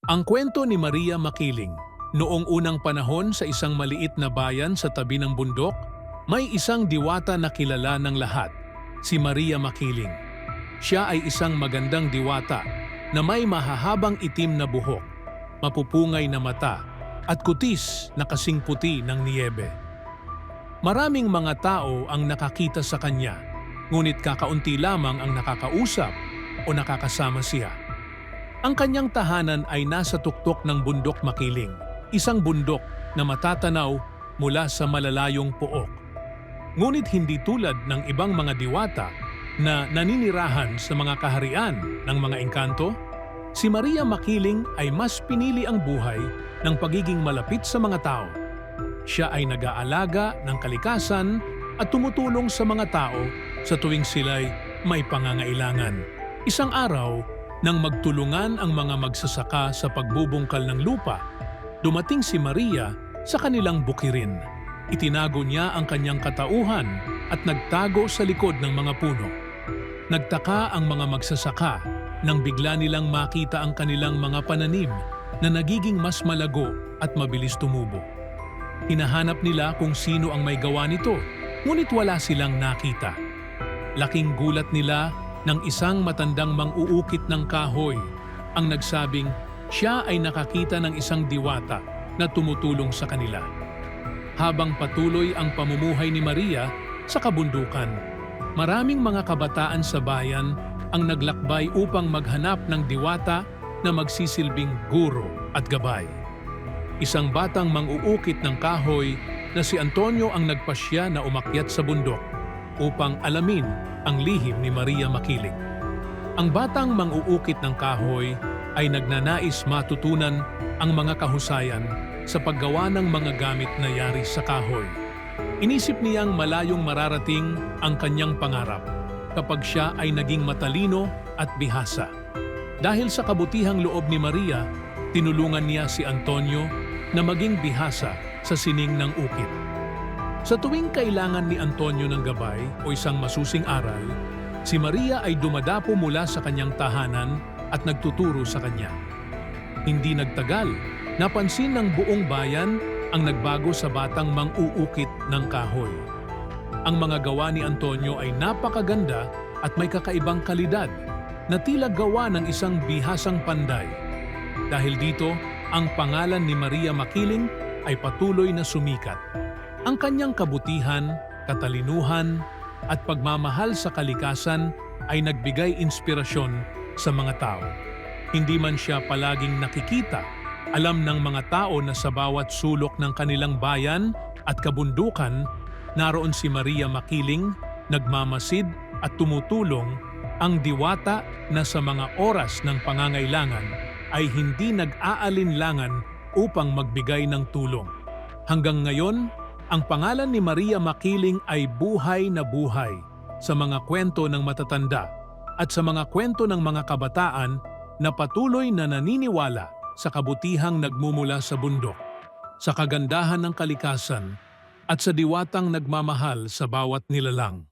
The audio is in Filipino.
Ang kwento ni Maria Makiling. Noong unang panahon sa isang maliit na bayan sa tabi ng bundok, may isang diwata na kilala ng lahat, si Maria Makiling. Siya ay isang magandang diwata na may mahahabang itim na buhok, mapupungay na mata, at kutis na kasing puti ng niyebe. Maraming mga tao ang nakakita sa kanya, ngunit kakaunti lamang ang nakakausap o nakakasama siya. Ang kanyang tahanan ay nasa tuktok ng bundok Makiling, isang bundok na matatanaw mula sa malalayong pook. Ngunit hindi tulad ng ibang mga diwata na naninirahan sa mga kaharian ng mga engkanto, si Maria Makiling ay mas pinili ang buhay ng pagiging malapit sa mga tao. Siya ay nag-aalaga ng kalikasan at tumutulong sa mga tao sa tuwing sila'y may pangangailangan. Isang araw, nang magtulungan ang mga magsasaka sa pagbubungkal ng lupa, dumating si Maria sa kanilang bukirin. Itinago niya ang kanyang katauhan at nagtago sa likod ng mga puno. Nagtaka ang mga magsasaka nang bigla nilang makita ang kanilang mga pananim na nagiging mas malago at mabilis tumubo. Hinahanap nila kung sino ang may gawa nito, ngunit wala silang nakita. Laking gulat nila nang isang matandang mang-uukit ng kahoy ang nagsabing siya ay nakakita ng isang diwata na tumutulong sa kanila. Habang patuloy ang pamumuhay ni Maria sa kabundukan, maraming mga kabataan sa bayan ang naglakbay upang maghanap ng diwata na magsisilbing guro at gabay. Isang batang mang-uukit ng kahoy na si Antonio ang nagpasya na umakyat sa bundok upang alamin ang lihim ni Maria Makiling. Ang batang mang-uukit ng kahoy ay nagnanais matutunan ang mga kahusayan sa paggawa ng mga gamit na yari sa kahoy. Inisip niyang malayong mararating ang kanyang pangarap kapag siya ay naging matalino at bihasa. Dahil sa kabutihang loob ni Maria, tinulungan niya si Antonio na maging bihasa sa sining ng ukit. Sa tuwing kailangan ni Antonio ng gabay o isang masusing aral, si Maria ay dumadapo mula sa kanyang tahanan at nagtuturo sa kanya. Hindi nagtagal, napansin ng buong bayan ang nagbago sa batang mang-uukit ng kahoy. Ang mga gawa ni Antonio ay napakaganda at may kakaibang kalidad na tila gawa ng isang bihasang panday. Dahil dito, ang pangalan ni Maria Makiling ay patuloy na sumikat. Ang kanyang kabutihan, katalinuhan, at pagmamahal sa kalikasan ay nagbigay inspirasyon sa mga tao. Hindi man siya palaging nakikita, alam ng mga tao na sa bawat sulok ng kanilang bayan at kabundukan, naroon si Maria Makiling, nagmamasid at tumutulong, ang diwata na sa mga oras ng pangangailangan ay hindi nag-aalinlangan upang magbigay ng tulong. Hanggang ngayon, ang pangalan ni Maria Makiling ay buhay na buhay sa mga kwento ng matatanda at sa mga kwento ng mga kabataan na patuloy na naniniwala sa kabutihang nagmumula sa bundok, sa kagandahan ng kalikasan at sa diwatang nagmamahal sa bawat nilalang.